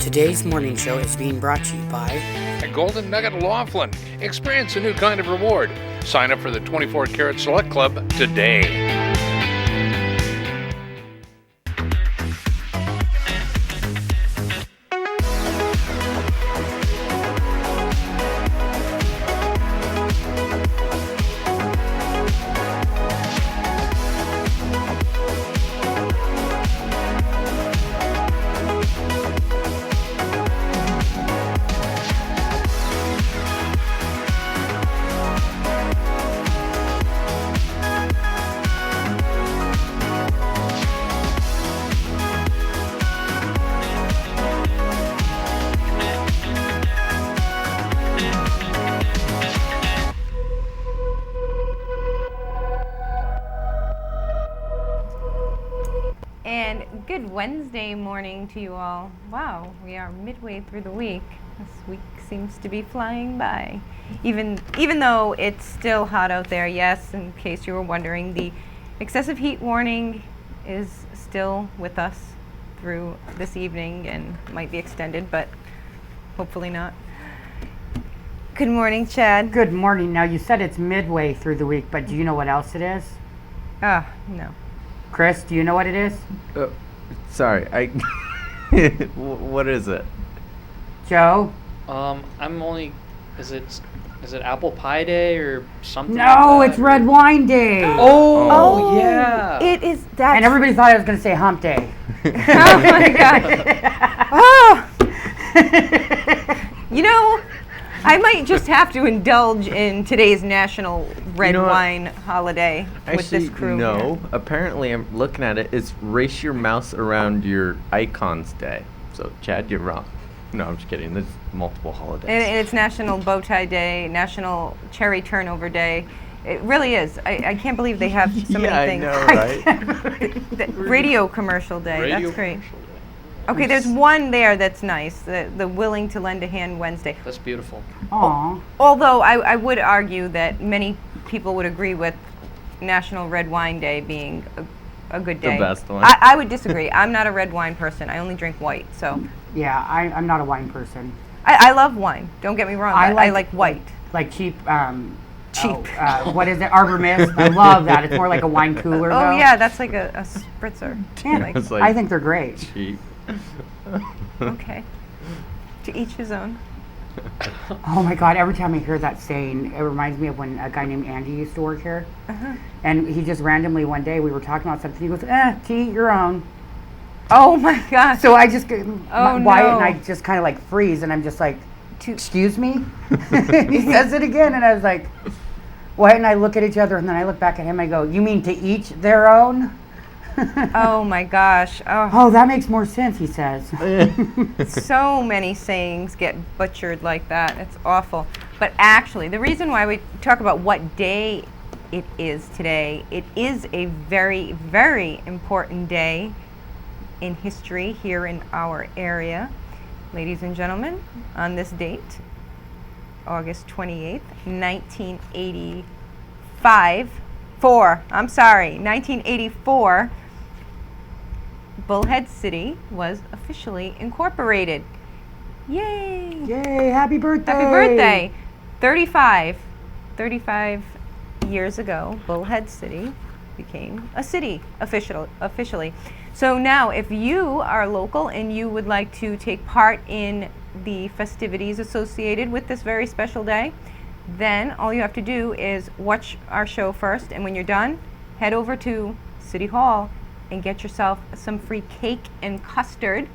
Today's morning show is being brought to you by At Golden Nugget Laughlin. Experience a new kind of reward. Sign up for the 24 Karat Select Club today. And good Wednesday morning to you all. Wow, we are midway through the week. This week seems to be flying by. Even though it's still hot out there, yes, in case you were wondering, the excessive heat warning is still with us through this evening and might be extended, but hopefully not. Good morning, Chad. Good morning. Now, you said it's midway through the week, but do you know what else it is? No. Chris, do you know what it is? Sorry, what is it? Joe? I'm only. Is it apple pie day or something? No, like it's red wine day. Oh, yeah. It is that. And everybody thought I was going to say hump day. Oh my God. Oh. You know, I might just have to indulge in today's national red wine holiday with this crew. No. here. Apparently, I'm looking at it. It's Race Your Mouse Around Your Icons Day. So, Chad, you're wrong. No, I'm just kidding. There's multiple holidays. And it's National Bow Tie Day, National Cherry Turnover Day. It really is. I can't believe they have so many things. Yeah, I know, right? The radio Commercial Day. Radio That's great. commercial day. Okay, there's one there that's nice. The Willing to Lend a Hand Wednesday. That's beautiful. Aw. Although I would argue that many people would agree with National Red Wine Day being a good day. The best one. I would disagree. I'm not a red wine person. I only drink white. So Yeah, I'm not a wine person. I love wine. Don't get me wrong. I but I like- like white. Like cheap, Cheap. what is it? Arbor Mist. I love that. It's more like a wine cooler, Oh though. yeah, that's like a spritzer. Yeah, Like, It's like I think they're great. cheap. okay. To each his own. Oh my God, every time I hear that saying, it reminds me of when a guy named Andy used to work here. And he just randomly one day, we were talking about something, he goes, to eat your own. Oh my gosh. So I just, Oh, Wyatt no. and I just kind of like freeze, and I'm just like, To- excuse me? He says it again, and I was like, Wyatt and I look at each other, and then I look back at him, I go, you mean to each their own? Oh my gosh. Oh, Oh, that makes more sense, he says. so many sayings get butchered like that. It's awful. But actually, the reason why we talk about what day it is today, it is a very, very important day in history here in our area. Ladies and gentlemen, on this date, August 28th, 1984, Bullhead City was officially incorporated. Yay! Yay, happy birthday. Happy birthday! 35 years ago, Bullhead City became a city officially. So now, if you are local and you would like to take part in the festivities associated with this very special day, then all you have to do is watch our show first, and when you're done, head over to City Hall and get yourself some free cake and custard.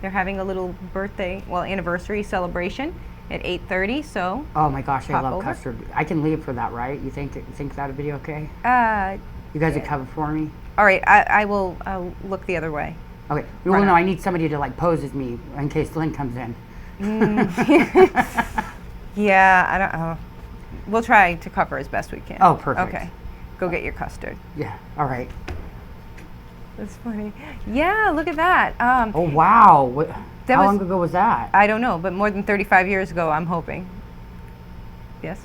They're having a little anniversary celebration at 8:30, so Oh my gosh, I Pop love over. custard. I can leave for that, right? You think that would be okay? all You guys would cover for me? right, I'll look the other way. Okay. Run Well, no, out. I need somebody to like pose as me in case Lynn comes in. Yeah, I don't know. We'll try to cover as best we can. Oh, perfect. Okay, go get your custard. Yeah. All right. That's funny. Yeah, look at that. Oh wow. That How was- long ago was that? I don't know, but more than 35 years ago, I'm hoping. Yes?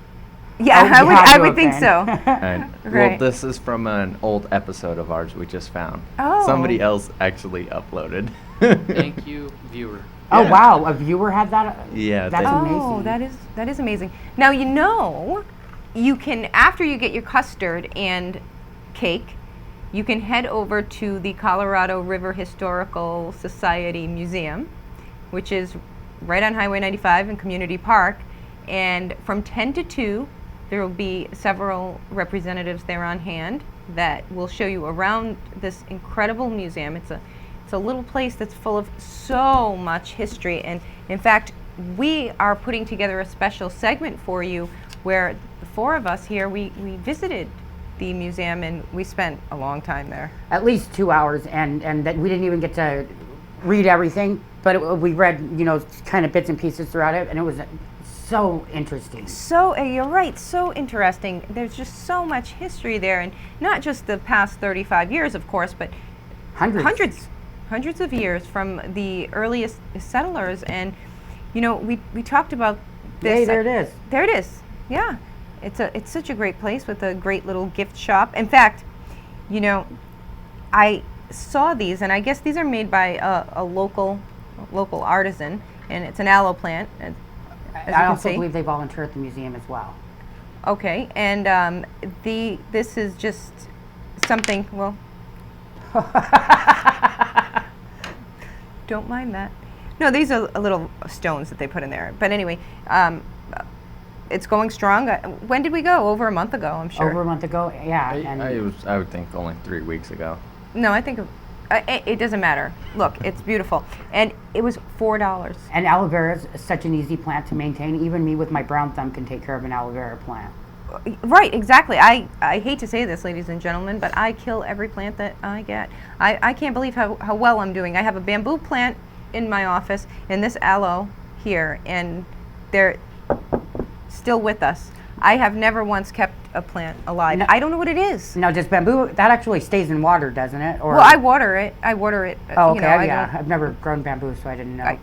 Yeah, Oh, I you would, had I to would have think been. so. And, Right. Well, this is from an old episode of ours we just found. Oh. Somebody else actually uploaded. Thank you, viewer. Oh Yeah. wow, a viewer had that. Yeah, that's they- Oh, amazing. that is amazing. Now you can, after you get your custard and cake, you can head over to the Colorado River Historical Society Museum, which is right on Highway 95 in Community Park. And from 10 to 2, there will be several representatives there on hand that will show you around this incredible museum. It's a little place that's full of so much history. And in fact, we are putting together a special segment for you where the four of us here, we visited the museum and we spent a long time there. At least 2 hours, and that we didn't even get to read everything, but we read, kind of bits and pieces throughout it, and it was so interesting. So, you're right, so interesting. There's just so much history there, and not just the past 35 years, of course, but hundreds of years from the earliest settlers. And, we talked about this. Hey, there it is. There it is. Yeah. It's such a great place with a great little gift shop. In fact, I saw these, and I guess these are made by a local artisan, and it's an aloe plant. As you I can also see. believe they volunteer at the museum as well. Okay, and this is just something. Well, don't mind that. No, these are little stones that they put in there. But anyway, it's going strong. When did we go? Over a month ago, I'm sure. Over a month ago, yeah. I would think only 3 weeks ago. No, I think it doesn't matter. Look, it's beautiful, and it was $4. And aloe vera is such an easy plant to maintain. Even me with my brown thumb can take care of an aloe vera plant. Right, exactly. I hate to say this, ladies and gentlemen, but I kill every plant that I get. I can't believe how well I'm doing. I have a bamboo plant in my office and this aloe here, and they're still with us. I have never once kept a plant alive. No. I don't know what it is. Now, does bamboo, that actually stays in water, doesn't it? Or, Well, I water it. Oh, okay, I yeah. don't- I've never grown bamboo, so I didn't know.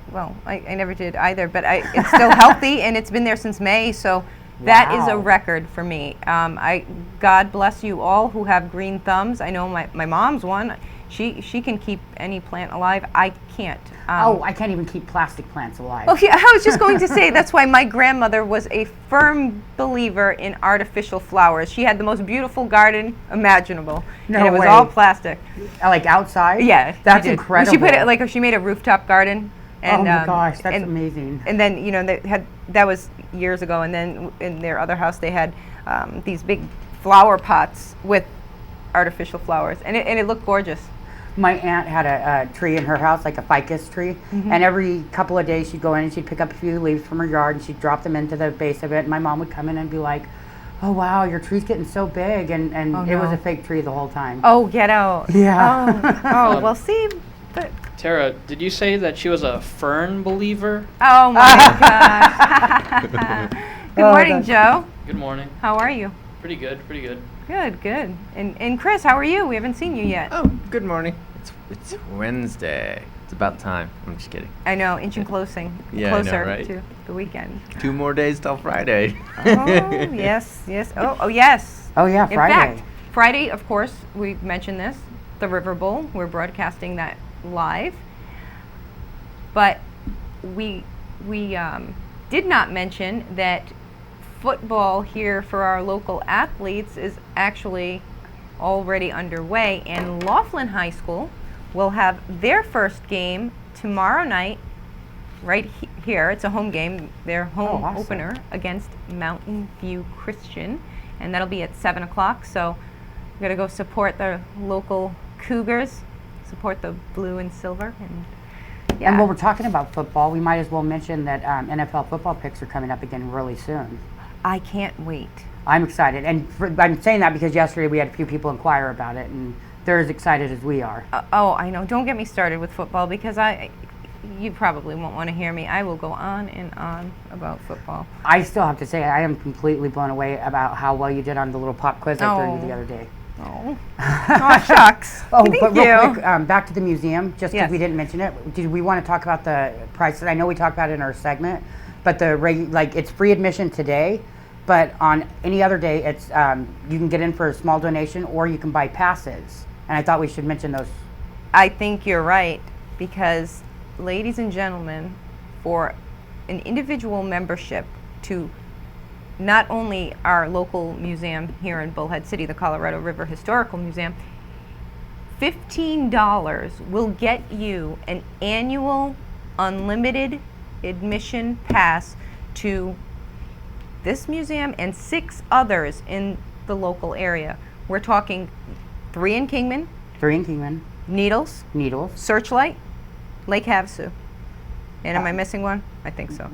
I never did either, but it's still healthy, and it's been there since May, so that is a Wow. record for me. God bless you all who have green thumbs. I know my mom's one. She can keep any plant alive. I can't. I can't even keep plastic plants alive. Oh yeah, I was just going to say that's why my grandmother was a firm believer in artificial flowers. She had the most beautiful garden imaginable, No and it was way. all plastic. Like outside? Yeah, That's she did. incredible. She put it she made a rooftop garden. And, oh my gosh, that's and- amazing. And then that was years ago. And then in their other house they had these big flower pots with artificial flowers, and it looked gorgeous. My aunt had a tree in her house, like a ficus tree, Mm-hmm. and every couple of days she'd go in and she'd pick up a few leaves from her yard and she'd drop them into the base of it. And my mom would come in and be like, "Oh wow, your tree's getting so big," and Oh, it was no. a fake tree the whole time. Oh, get out! Yeah. Oh, well, see, but Tara, did you say that she was a fern believer? oh my gosh! Good Oh, morning, gosh. Joe. Good morning. How are you? Pretty good, pretty good. Good. And Chris, how are you? We haven't seen you yet. Oh, good morning. It's Wednesday. It's about time. I'm just kidding. I know, inching closer Yeah, I know, right? to the weekend. 2 more days till Friday. Oh yes. Oh yes. Oh yeah, In Friday. fact, Friday, of course, we mentioned this, the River Bowl. We're broadcasting that live. But we did not mention that football here for our local athletes is actually already underway, and Laughlin High School will have their first game tomorrow night right here. It's a home game, their home awesome. opener against Mountain View Christian, and that'll be at 7 o'clock. So we're going to go support the local Cougars, support the blue and silver. And And while we're talking about football, we might as well mention that NFL football picks are coming up again really soon. I can't wait. I'm excited, and I'm saying that because yesterday we had a few people inquire about it, and they're as excited as we are. Oh, I know. Don't get me started with football because you probably won't want to hear me. I will go on and on about football. I still have to say I am completely blown away about how well you did on the little pop quiz I threw you Oh. the other day. Oh, oh shucks. Oh, Thank but you. real quick, back to the museum, just because Yes. we didn't mention it. Did we want to talk about the prices? I know we talked about it in our segment, but it's free admission today, but on any other day, it's you can get in for a small donation or you can buy passes. And I thought we should mention those. I think you're right because, ladies and gentlemen, for an individual membership to not only our local museum here in Bullhead City, the Colorado River Historical Museum, $15 will get you an annual unlimited admission pass to this museum and 6 others in the local area. We're talking 3 in Kingman, 3 in Kingman, Needles, Needles, Searchlight, Lake Havasu. And am I missing one? I think so.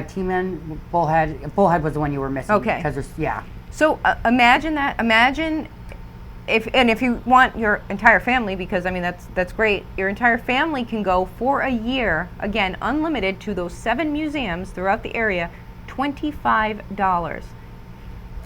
Kingman, Bullhead. Bullhead was the one you were missing. Okay. Because there's, yeah. So imagine that. Imagine if you want your entire family, because I mean that's great. Your entire family can go for a year, again unlimited, to those 7 museums throughout the area. $25.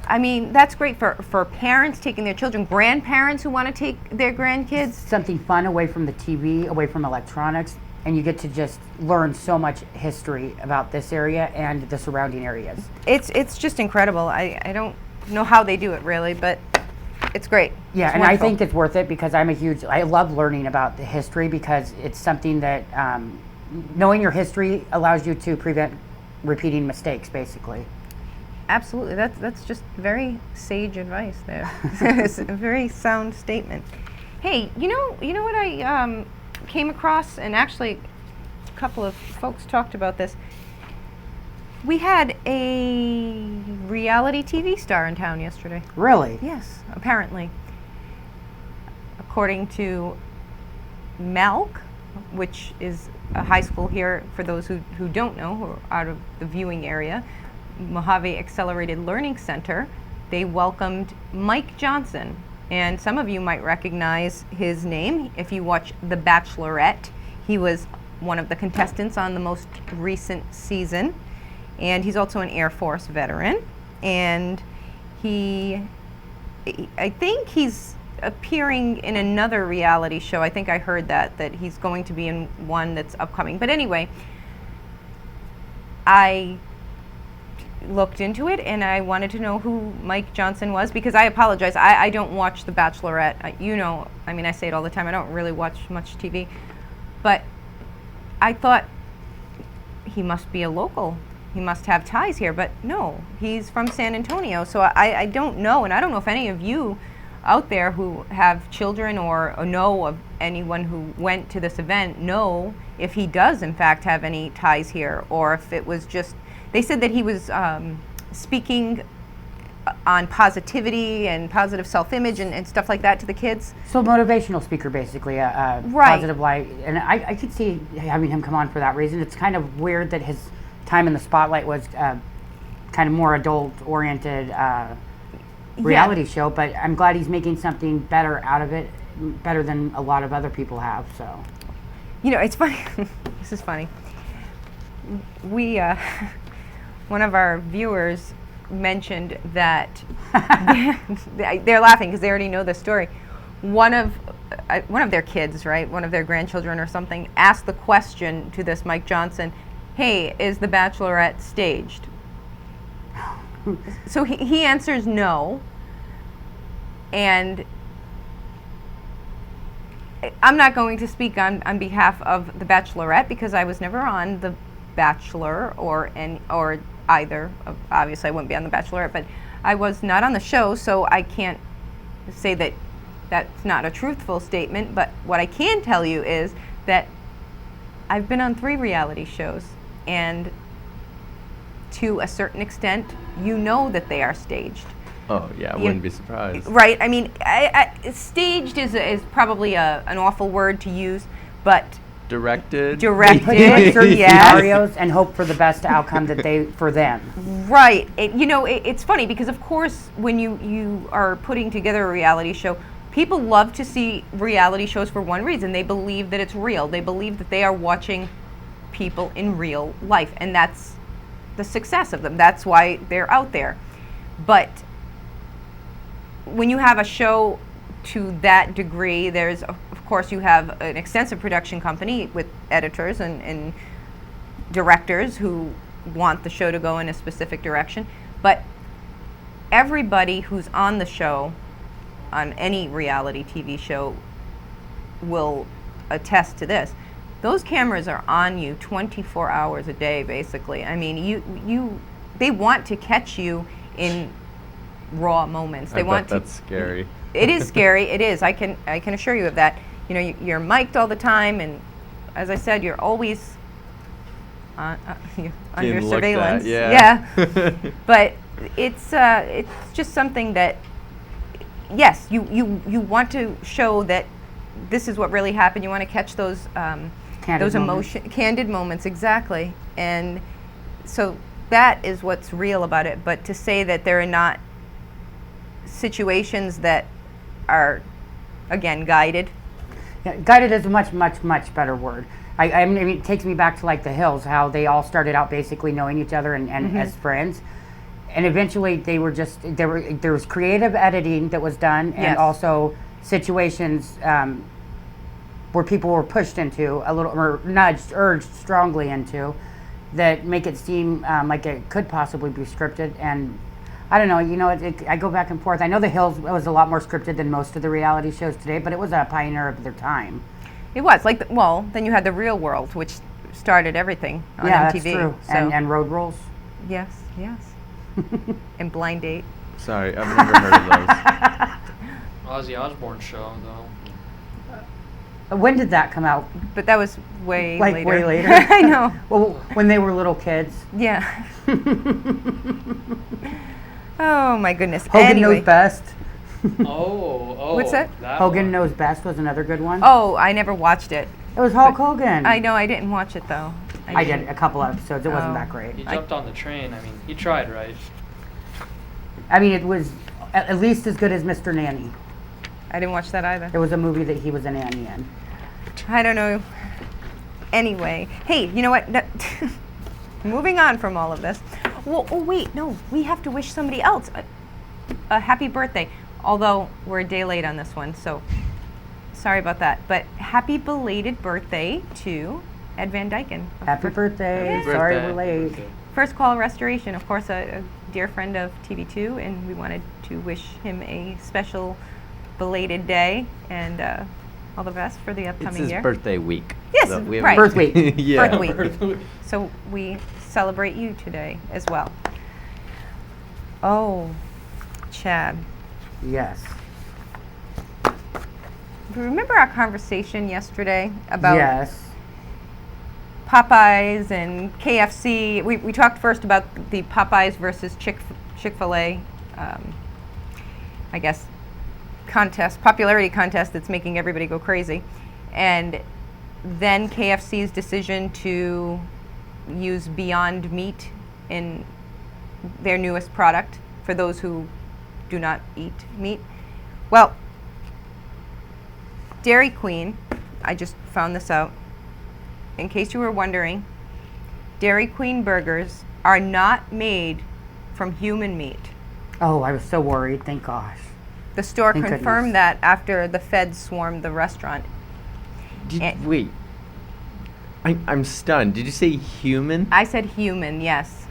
I mean, that's great for parents taking their children, grandparents who want to take their grandkids. Something fun away from the TV, away from electronics, and you get to just learn so much history about this area and the surrounding areas. It's just incredible. I don't know how they do it really, but it's great. Yeah, It's and wonderful. I think it's worth it because I love learning about the history because it's something that knowing your history allows you to prevent repeating mistakes, basically. Absolutely, that's just very sage advice there. It's a very sound statement. Hey, you know what I came across, and actually a couple of folks talked about this. We had a reality TV star in town yesterday. Really? Yes, apparently. According to Malk, which is a high school here, for those who don't know, who are out of the viewing area, Mojave Accelerated Learning Center, they welcomed Mike Johnson. And some of you might recognize his name if you watch The Bachelorette. He was one of the contestants on the most recent season. And he's also an Air Force veteran. And I think he's appearing in another reality show. I think I heard that he's going to be in one that's upcoming. But anyway, I looked into it and I wanted to know who Mike Johnson was, because I apologize, I don't watch The Bachelorette. I mean, I say it all the time, I don't really watch much TV. But I thought he must be a local. He must have ties here, but no, he's from San Antonio. So I don't know, and I don't know if any of you out there who have children or know of anyone who went to this event know if he does in fact have any ties here, or if it was just, they said that he was speaking on positivity and positive self-image and stuff like that to the kids. So motivational speaker, basically, a Right. positive light. And I could see having him come on for that reason. It's kind of weird that his time in the spotlight was kind of more adult-oriented reality show, but I'm glad he's making something better out of it, better than a lot of other people have, so. You know, it's funny. This is funny. We, one of our viewers mentioned that they're laughing because they already know the story. One of their kids, right, one of their grandchildren or something, asked the question to this Mike Johnson, "Hey, is The Bachelorette staged?" So he answers no, and I'm not going to speak on behalf of The Bachelorette because I was never on The Bachelor or either. Obviously, I wouldn't be on The Bachelorette, but I was not on the show, so I can't say that that's not a truthful statement. But what I can tell you is that I've been on 3 reality shows, and to a certain extent, you know that they are staged. Oh yeah, I wouldn't be surprised. Right. I mean, staged is probably an awful word to use, but Directed. Put you in certain yes. scenarios and hope for the best outcome for them. Right. It's funny because, of course, when you are putting together a reality show, people love to see reality shows for one reason. They believe that it's real. They believe that they are watching people in real life, and that's the success of them. That's why they're out there. But when you have a show to that degree, there's, of course, you have an extensive production company with editors and directors who want the show to go in a specific direction. But everybody who's on the show, on any reality TV show, will attest to this. those cameras are on you 24 hours a day, basically. I mean, they want to catch you in raw moments. They I want bet to. that's scary. It is scary. It is. I can assure you of that. You know, you're mic'd all the time, and as I said, you're always under Being looked surveillance. at, yeah. But it's just something that, yes, you want to show that this is what really happened. You want to catch those candid moments, exactly. And so that is what's real about it. But to say that there are not situations that are, again, guided. Yeah, guided is a much, much, much better word. I mean, it takes me back to like the Hills, how they all started out basically knowing each other and as friends, and eventually there was creative editing that was done, and Yes. also situations where people were pushed into a little, or nudged, urged strongly into, that make it seem like it could possibly be scripted. And I don't know, you know, I go back and forth. I know the Hills was a lot more scripted than most of the reality shows today, but it was a pioneer of their time. It was like, then you had the Real World, which started everything on Yeah, MTV. that's true. So, And Road Rules. yes, and Blind Date. Sorry, I've never heard of those. Ozzy Osbourne show, though. When did that come out? But that was way Like later. way later? I know. Well, when they were little kids. Yeah. Oh my goodness. Hogan Anyway. Knows Best. Oh. What's that? Hogan one. Knows Best was another good one. Oh, I never watched it. It was Hulk Hogan. I know, I didn't watch it though. I did a couple episodes. It wasn't Oh. that great. He jumped on the train. I mean, he tried, right? I mean, it was at least as good as Mr. Nanny. I didn't watch that either. There was a movie that he was a nanny in. I don't know. Anyway, hey, you know what? Moving on from all of this. Well, oh wait, no, we have to wish somebody else a happy birthday. Although we're a day late on this one, so sorry about that. But happy belated birthday to Ed Van Dyken. Happy birthday. Happy Sorry birthday. we're late. First Call Restoration, of course, a dear friend of TV2, and we wanted to wish him a special belated day and all the best for the It's upcoming his year. birthday week. Yes, so we right. Birth week. Yeah. Birth week. So we celebrate you today as well. Oh, Chad. Yes. Remember our conversation yesterday about Yes. Popeyes and KFC? We talked first about the Popeyes versus Chick-fil-A, I guess, popularity contest that's making everybody go crazy. And then KFC's decision to use Beyond Meat in their newest product for those who do not eat meat. Well, Dairy Queen, I just found this out. In case you were wondering, Dairy Queen burgers are not made from human meat. Oh, I was so worried. Thank gosh. The store Thank confirmed goodness. that after the feds swarmed the restaurant. Wait. I'm stunned. Did you say human? I said human, yes.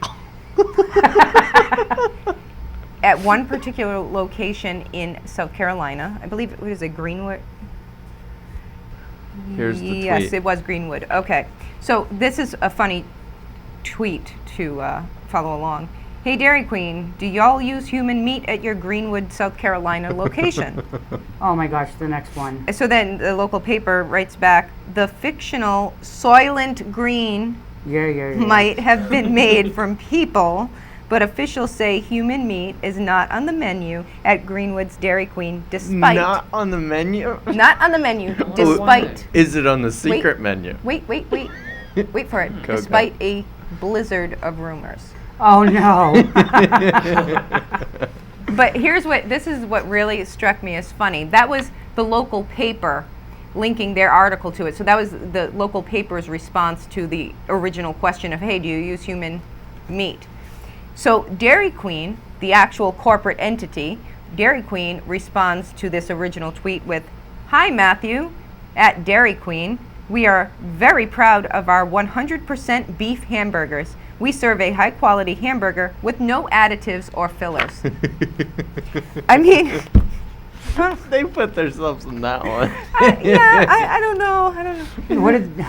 At one particular location in South Carolina, I believe it was a Greenwood. Here's the tweet. Yes, it was Greenwood. Okay. So this is a funny tweet to follow along. Hey, Dairy Queen, do y'all use human meat at your Greenwood, South Carolina location? Oh my gosh, the next one. So then the local paper writes back, the fictional Soylent Green Yeah. might have been made from people, but officials say human meat is not on the menu at Greenwood's Dairy Queen, despite Not on the menu? not on the menu, wondering. despite Is it on the secret menu? wait for it, Go. despite a blizzard of rumors. Oh no. But this is what really struck me as funny. That was the local paper linking their article to it. So that was the local paper's response to the original question of, hey, do you use human meat? So Dairy Queen, the actual corporate entity, Dairy Queen responds to this original tweet with, hi, Matthew, at Dairy Queen. We are very proud of our 100% beef hamburgers. We serve a high-quality hamburger with no additives or fillers. I mean, They put themselves in that one. I don't know. I don't know. What did?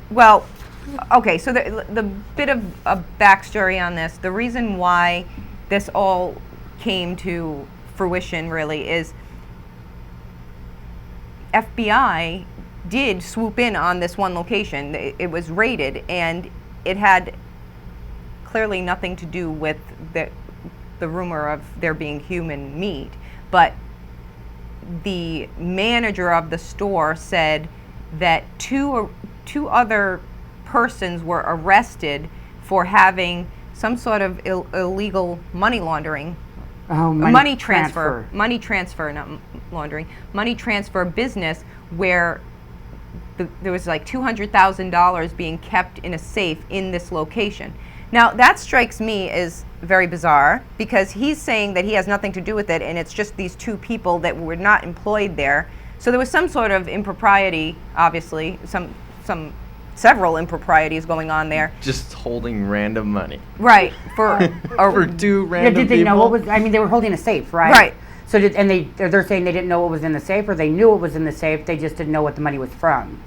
Well, okay, so the bit of a backstory on this, the reason why this all came to fruition really is FBI did swoop in on this one location. It was raided, and it had clearly nothing to do with the rumor of there being human meat, but the manager of the store said that two other persons were arrested for having some sort of illegal money laundering, Oh, money transfer, not laundering, money transfer business where there was like $200,000 being kept in a safe in this location. Now that strikes me as very bizarre because he's saying that he has nothing to do with it and it's just these two people that were not employed there. So there was some sort of impropriety, obviously, several improprieties going on there. Just holding random money. Right, for For two Yeah, random did they people. know what was? I mean, they were holding a safe, right? Right. So they're saying they didn't know what was in the safe, or they knew what was in the safe. They just didn't know what the money was from.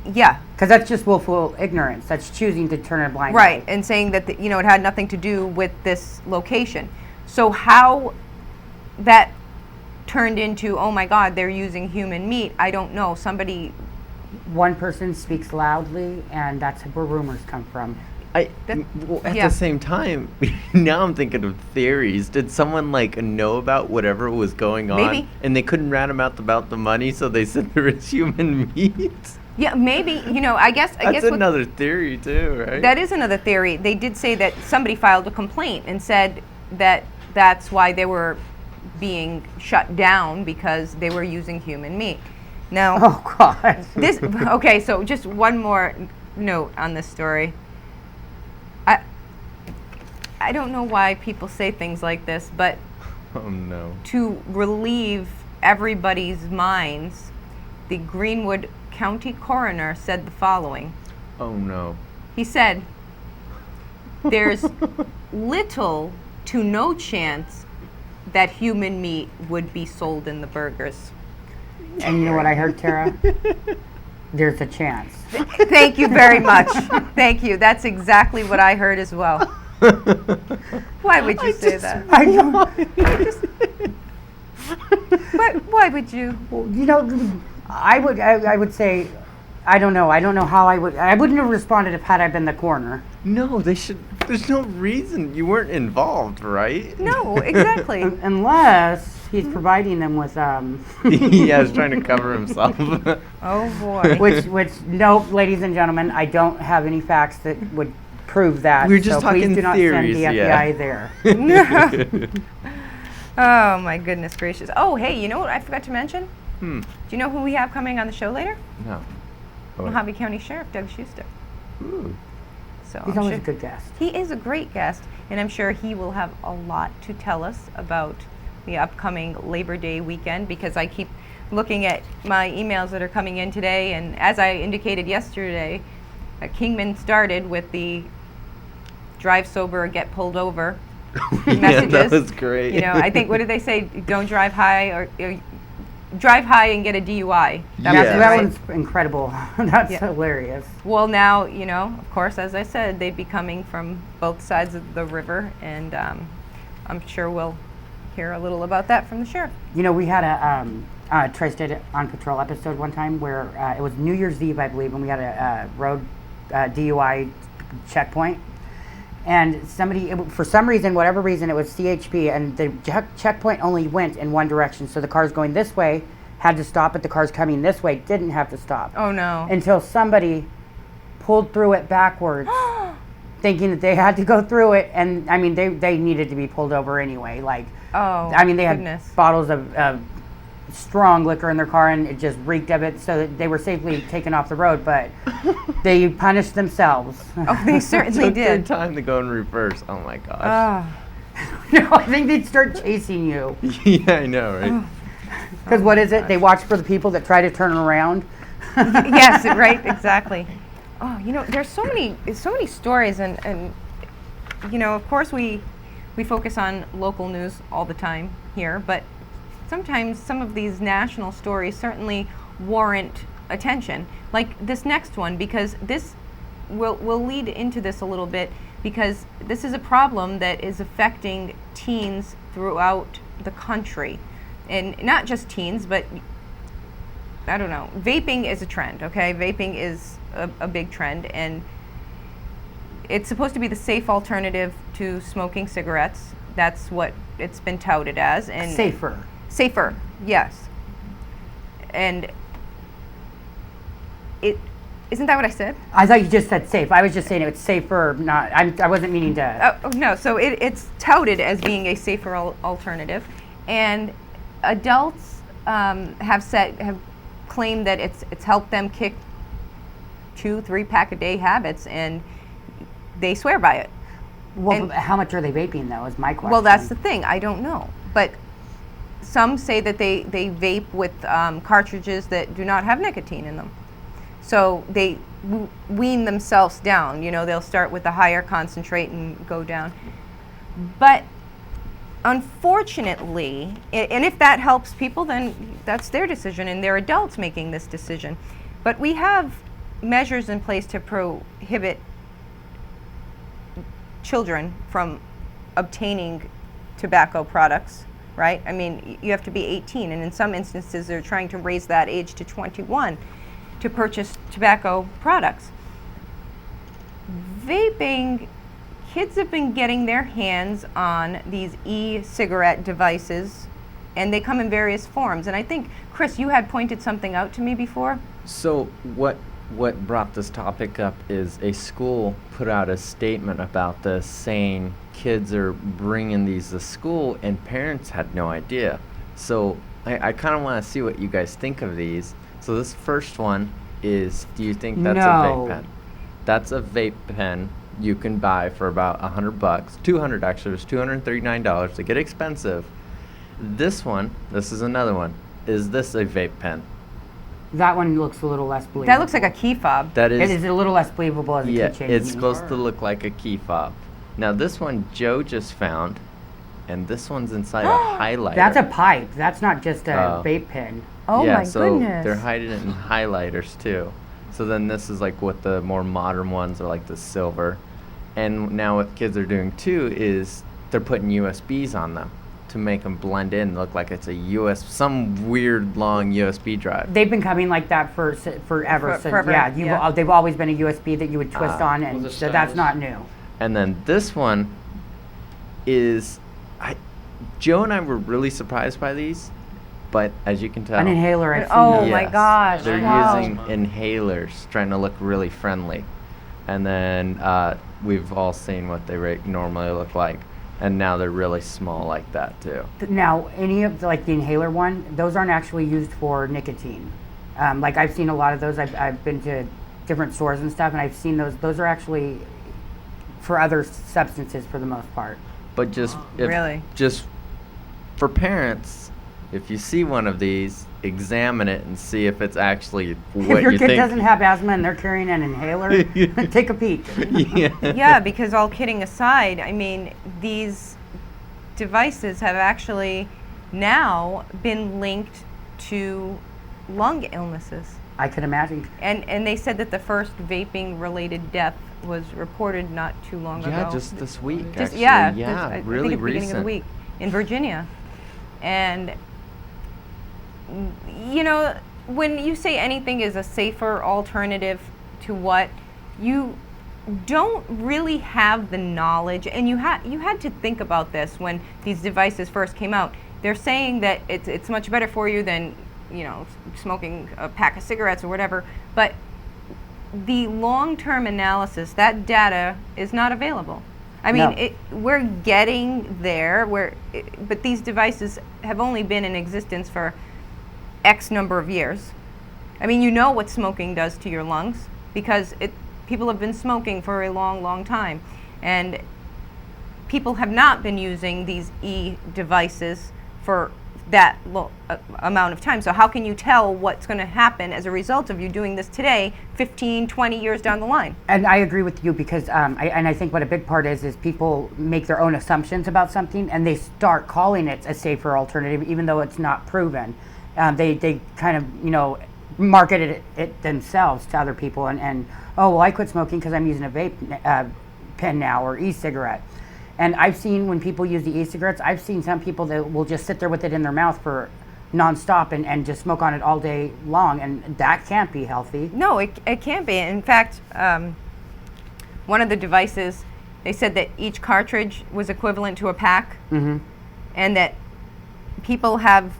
yeah, Because that's just willful ignorance. That's choosing to turn a blind right, eye. and saying that it had nothing to do with this location. So how that turned into, oh my God, they're using human meat, I don't know. Somebody, One person speaks loudly, and that's where rumors come from. At yeah. the same time, now I'm thinking of theories. Did someone know about whatever was going on, Maybe. and they couldn't rat him out about the money, so they said there was human meat? yeah, maybe, I guess That's what, another theory too, right? that is another theory. They did say that somebody filed a complaint and said that that's why they were being shut down because they were using human meat. Now, Oh God. okay, so just one more note on this story. I don't know why people say things like this, but Oh no. to relieve everybody's minds, the Greenwood County coroner said the following. Oh no. He said, there's little to no chance that human meat would be sold in the burgers. And you know what I heard, Tara? There's a chance. Thank you very much. Thank you. That's exactly what I heard as well. Why would you say that? I don't. Why would you? I would say, I don't know. I don't know how I wouldn't have responded if had I been the coroner. No, they should. There's no reason. You weren't involved, right? No, exactly. Unless he's providing them with Yeah, I was trying to cover himself. Oh boy. which no, ladies and gentlemen, I don't have any facts that would prove that. We're just so please talking do not theories, send the yeah. FBI there. Oh my goodness gracious. Oh hey, you know what I forgot to mention? Hmm. Do you know who we have coming on the show later? No. Oh, Mojave County Sheriff Doug Schuster. ooh. So He's I'm always sure a good guest. he is a great guest, and I'm sure he will have a lot to tell us about the upcoming Labor Day weekend, because I keep looking at my emails that are coming in today, and as I indicated yesterday, Kingman started with the drive sober, get pulled over Yeah, messages. that was great. I think, what did they say? Don't drive high, or drive high and get a DUI. That Yeah. was it, That right? one's incredible. That's Yeah. hilarious. Well, now, of course, as I said, they'd be coming from both sides of the river, and I'm sure we'll hear a little about that from the sheriff. We had a Tri-State on Patrol episode one time where it was New Year's Eve, I believe, and we had a road DUI checkpoint. And somebody, for some reason, whatever reason, it was CHP, and the checkpoint only went in one direction. So the cars going this way had to stop, but the cars coming this way didn't have to stop. Oh, no. Until somebody pulled through it backwards, thinking that they had to go through it. And, I mean, they needed to be pulled over anyway. Oh, I mean, they had goodness. bottles of strong liquor in their car, and it just reeked of it, so that they were safely taken off the road, but they punished themselves. Oh, they certainly Took their did. time to go in reverse. Oh my gosh. Oh, No, I think they'd start chasing you. Yeah, I know, right? Because what is it? They watch for the people that try to turn around. yes, right, exactly. Oh, there's so many stories, and of course we we focus on local news all the time here, but sometimes some of these national stories certainly warrant attention. Like this next one, because this will lead into this a little bit, because this is a problem that is affecting teens throughout the country. And not just teens, but I don't know. Vaping is a trend, okay? Vaping is a big trend, and it's supposed to be the safe alternative to smoking cigarettes. That's what it's been touted as. And Safer, yes. And isn't that what I said? I thought you just said safe. I was just saying it's safer, not, I wasn't meaning to. Oh, no, so it's touted as being a safer alternative. And adults have claimed that it's helped them kick 2-3 pack a day habits, and they swear by it. Well, and how much are they vaping though, is my question. Well, that's the thing. I don't know. But some say that they vape with cartridges that do not have nicotine in them. So they wean themselves down. You know, they'll start with the higher concentrate and go down. But unfortunately, and if that helps people, then that's their decision, and they're adults making this decision. But we have measures in place to prohibit children from obtaining tobacco products, right? I mean, you have to be 18, and in some instances, they're trying to raise that age to 21 to purchase tobacco products. Vaping, kids have been getting their hands on these e-cigarette devices, and they come in various forms. And I think, Chris, you had pointed something out to me before. So what brought this topic up is a school put out a statement about this, saying kids are bringing these to school and parents had no idea. So I kind of want to see what you guys think of these. So this first one is, do you think that's a vape pen? That's a vape pen you can buy for about $100, 200 actually. It's $239. They get expensive. This one, this is another one. Is this a vape pen? That one looks a little less believable. That looks like a key fob. That is. It is a little less believable as a Yeah, keychain. it's supposed to look like a key fob. Now this one Joe just found, and this one's inside a highlighter. That's a pipe. That's not just a Oh. vape pen. Oh yeah, my so goodness. they're hiding it in highlighters too. So then this is like what the more modern ones are, like the silver. And now what kids are doing too is they're putting USBs on them to make them blend in, look like it's some weird long USB drive. They've been coming like that forever. Forever, Yeah, yeah. They've always been a USB that you would twist on, and Well, the so that's styles. not new. And then this one is, Joe and I were really surprised by these, but as you can tell, An inhaler, I've seen Oh those. my Yes. gosh, They're wow. using inhalers, trying to look really friendly. And then we've all seen what they normally look like. And now they're really small like that too. Now, any of like the inhaler one, those aren't actually used for nicotine. Like I've seen a lot of those. I've been to different stores and stuff, and I've seen those. Those are actually for other substances for the most part. But just Really? just for parents, if you see one of these, examine it and see if it's actually what If your you kid think. doesn't have asthma and they're carrying an inhaler, take a peek. Yeah. Yeah, because all kidding aside, I mean, these devices have actually now been linked to lung illnesses. I could imagine. And they said that the first vaping related death was reported not too long Yeah, ago. just this week. Just- actually. yeah, yeah, just, I really think at the beginning recent. of the week in Virginia. And you know, when you say anything is a safer alternative to what, you don't really have the knowledge, and you had to think about this when these devices first came out. They're saying that it's much better for you than, you know, smoking a pack of cigarettes or whatever, but the long-term analysis, that data is not available. I mean, No. we're getting there, but these devices have only been in existence for X number of years. I mean, you know what smoking does to your lungs because people have been smoking for a long, long time. And people have not been using these e-devices for that amount of time. So how can you tell what's going to happen as a result of you doing this today, 15, 20 years down the line? And I agree with you because I think what a big part is people make their own assumptions about something and they start calling it a safer alternative even though it's not proven. They kind of, marketed it themselves to other people and oh, well, I quit smoking because I'm using a vape pen now or e-cigarette. And I've seen when people use the e-cigarettes, I've seen some people that will just sit there with it in their mouth for nonstop and just smoke on it all day long, and that can't be healthy. No, it can't be. In fact, one of the devices, they said that each cartridge was equivalent to a pack, and that people have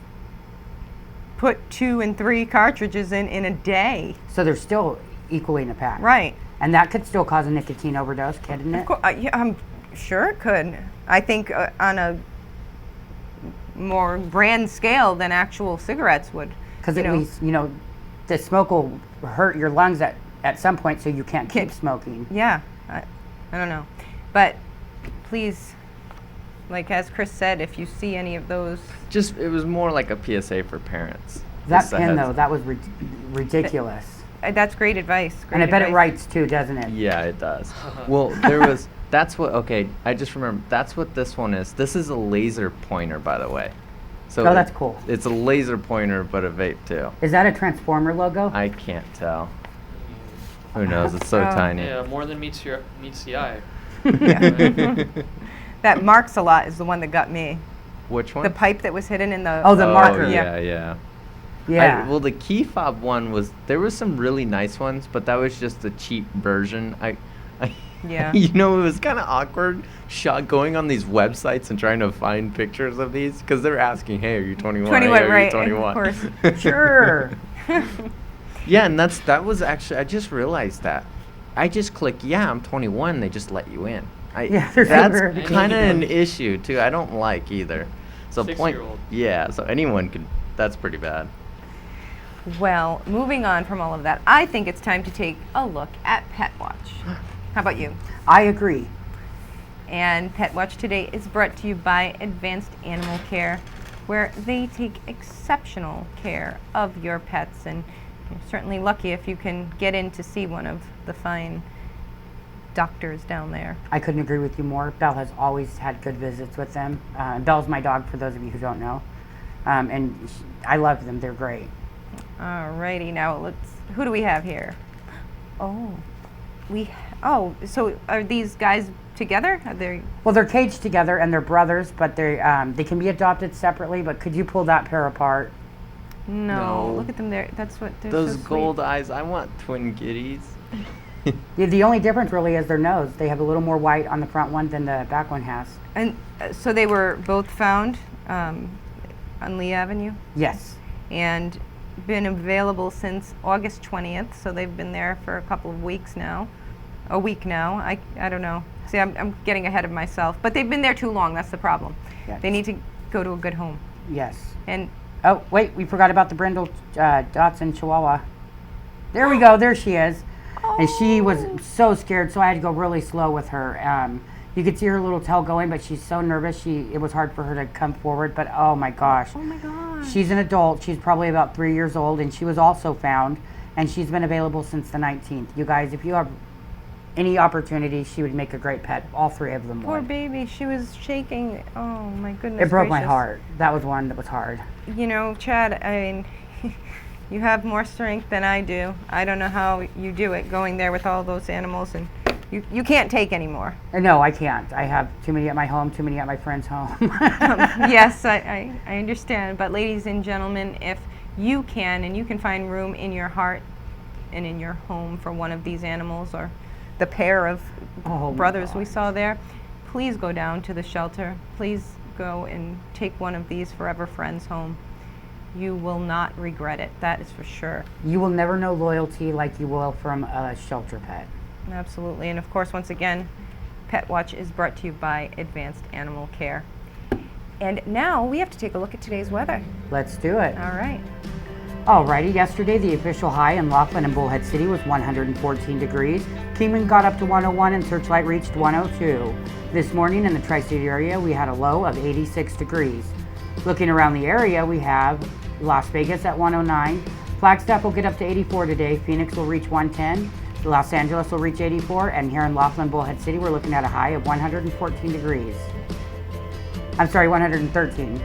put 2 and 3 cartridges in a day. So they're still equally in a pack. Right. And that could still cause a nicotine overdose, couldn't it? Yeah, I'm sure it could. I think on a more grand scale than actual cigarettes would. Because at least, the smoke will hurt your lungs at some point, so you can't keep smoking. Yeah, I don't know. But please, like as Chris said, if you see any of those. It was more like a PSA for parents. That Just a pen, heads- though, that was ridiculous. That's great advice. And I bet it writes, too, doesn't it? Yeah, it does. Well, I just remember, that's what this one is. This is a laser pointer, by the way. So Oh, that's cool. It's a laser pointer, but a vape too. Is that a Transformer logo? I can't tell. Who knows? It's so Oh. tiny. Yeah, more than meets the eye. That marks a lot is the one that got me. Which one? The pipe that was hidden in the. Oh, the marker. Yeah. Yeah. Well, the key fob one there was some really nice ones, but that was just the cheap version. Yeah. It was kind of awkward going on these websites and trying to find pictures of these because they're asking, "Hey, are you 21? 21, Hey, are right? you 21?" Of course. Sure. Yeah, and that was actually, I just realized that. I just click, yeah, I'm 21. They just let you in. Yeah, there's that's never- kind of an issue too. I don't like either. So 6-year-old. Yeah, so anyone could. That's pretty bad. Well, moving on from all of that, I think it's time to take a look at Pet Watch. How about you? I agree. And Pet Watch today is brought to you by Advanced Animal Care, where they take exceptional care of your pets. And you're certainly lucky if you can get in to see one of the fine doctors down there. I couldn't agree with you more. Belle has always had good visits with them. Belle's my dog, for those of you who don't know. I love them. They're great. Alrighty, now who do we have here? So are these guys together? Are they? Well, they're caged together and they're brothers, but they can be adopted separately. But could you pull that pair apart? No. No. Look at them there. That's what they're Those so sweet. gold eyes. I want twin kitties. The only difference really is their nose. They have a little more white on the front one than the back one has. And so they were both found on Lee Avenue Yes. and been available since August 20th. So they've been there for a couple of weeks now. A week now. I don't know. See, I'm getting ahead of myself. But they've been there too long. That's the problem. Yes. They need to go to a good home. Yes. And Oh, wait, we forgot about the Brindle Dotson Chihuahua. There we go. There she is. And she was so scared, so I had to go really slow with her. You could see her little tail going, but she's so nervous. It was hard for her to come forward, but oh my gosh. oh my gosh. She's an adult. She's probably about 3 years old, and she was also found, and she's been available since the 19th. You guys, if you have any opportunity, she would make a great pet. All 3 of them Poor would. baby, she was shaking. Oh my goodness. It broke my gracious. heart. That was one that was hard. You know, Chad, I mean, you have more strength than I do. I don't know how you do it, going there with all those animals, and you can't take anymore. No, I can't. I have too many at my home, too many at my friend's home. Yes, I understand. But ladies and gentlemen, if you can, and you can find room in your heart and in your home for one of these animals, or the pair of Oh my brothers we gosh. saw there, please go down to the shelter. Please go and take one of these forever friends home. You will not regret it, that is for sure. You will never know loyalty like you will from a shelter pet. Absolutely. And of course, once again, Pet Watch is brought to you by Advanced Animal Care. And now we have to take a look at today's weather. Let's do it. All right. Alrighty, yesterday the official high in Laughlin and Bullhead City was 114 degrees. Kingman got up to 101 and Searchlight reached 102. This morning in the Tri-State area we had a low of 86 degrees. Looking around the area, we have Las Vegas at 109. Flagstaff will get up to 84 today. Phoenix will reach 110. Los Angeles will reach 84. And here in Laughlin, Bullhead City, we're looking at a high of 114 degrees. I'm sorry, 113.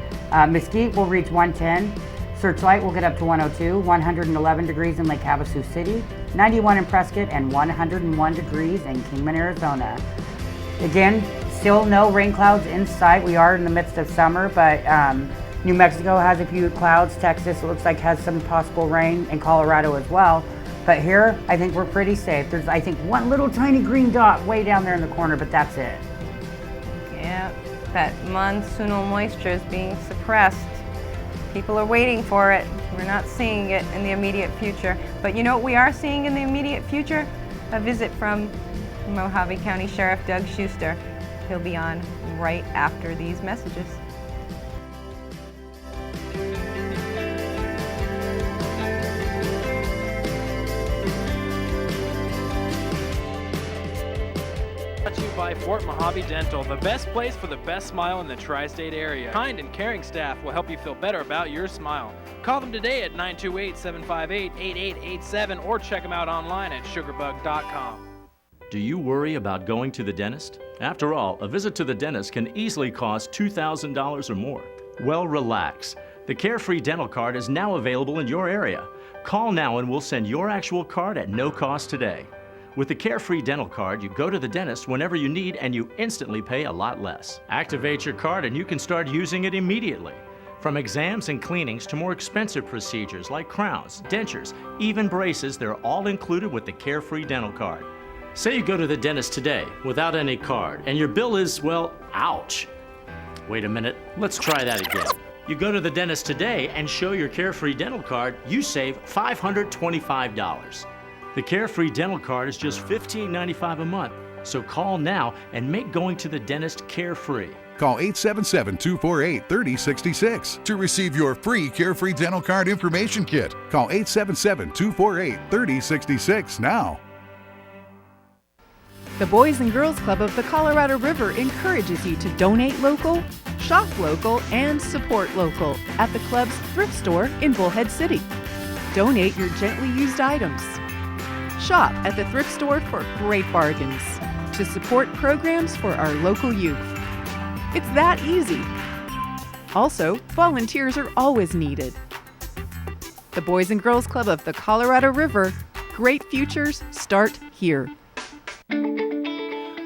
Mesquite will reach 110. Searchlight will get up to 102. 111 degrees in Lake Havasu City. 91 in Prescott and 101 degrees in Kingman, Arizona. Again, still no rain clouds in sight. We are in the midst of summer, but New Mexico has a few clouds. Texas, it looks like, has some possible rain, and Colorado as well. But here, I think we're pretty safe. There's, I think, one little tiny green dot way down there in the corner, but that's it. Yeah, that monsoonal moisture is being suppressed. People are waiting for it. We're not seeing it in the immediate future. But you know what we are seeing in the immediate future? A visit from Mojave County Sheriff Doug Schuster. He'll be on right after these messages. Brought to you by Fort Mojave Dental, the best place for the best smile in the tri-state area. Kind and caring staff will help you feel better about your smile. Call them today at 928-758-8887 or check them out online at sugarbug.com. Do you worry about going to the dentist? After all, a visit to the dentist can easily cost $2,000 or more. Well, relax. The Carefree Dental Card is now available in your area. Call now and we'll send your actual card at no cost today. With the Carefree Dental Card, you go to the dentist whenever you need and you instantly pay a lot less. Activate your card and you can start using it immediately. From exams and cleanings to more expensive procedures like crowns, dentures, even braces, they're all included with the Carefree Dental Card. Say you go to the dentist today without any card and your bill is, well, ouch. Wait a minute, let's try that again. You go to the dentist today and show your Carefree Dental Card, you save $525. The Carefree Dental Card is just $15.95 a month, so call now and make going to the dentist carefree. Call 877-248-3066 to receive your free Carefree Dental Card information kit. Call 877-248-3066 now. The Boys and Girls Club of the Colorado River encourages you to donate local, shop local, and support local at the club's thrift store in Bullhead City. Donate your gently used items. Shop at the thrift store for great bargains to support programs for our local youth. It's that easy. Also, volunteers are always needed. The Boys and Girls Club of the Colorado River. Great futures start here.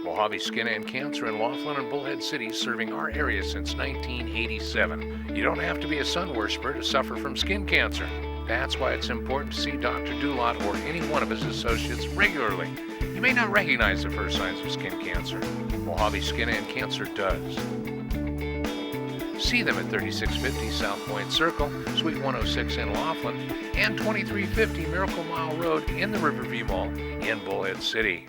Mojave Skin and Cancer in Laughlin and Bullhead City, serving our area since 1987. You don't have to be a sun worshiper to suffer from skin cancer. That's why it's important to see Dr. Dulot or any one of his associates regularly. You may not recognize the first signs of skin cancer. Mojave Skin and Cancer does. See them at 3650 South Point Circle, Suite 106 in Laughlin, and 2350 Miracle Mile Road in the Riverview Mall in Bullhead City.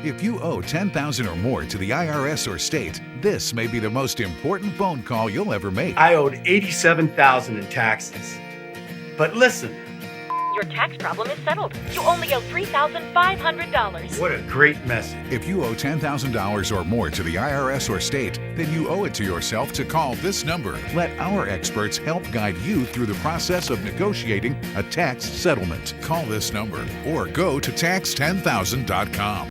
If you owe $10,000 or more to the IRS or state, this may be the most important phone call you'll ever make. I owed $87,000 in taxes. But listen. Your tax problem is settled. You only owe $3,500. What a great message. If you owe $10,000 or more to the IRS or state, then you owe it to yourself to call this number. Let our experts help guide you through the process of negotiating a tax settlement. Call this number or go to tax10000.com.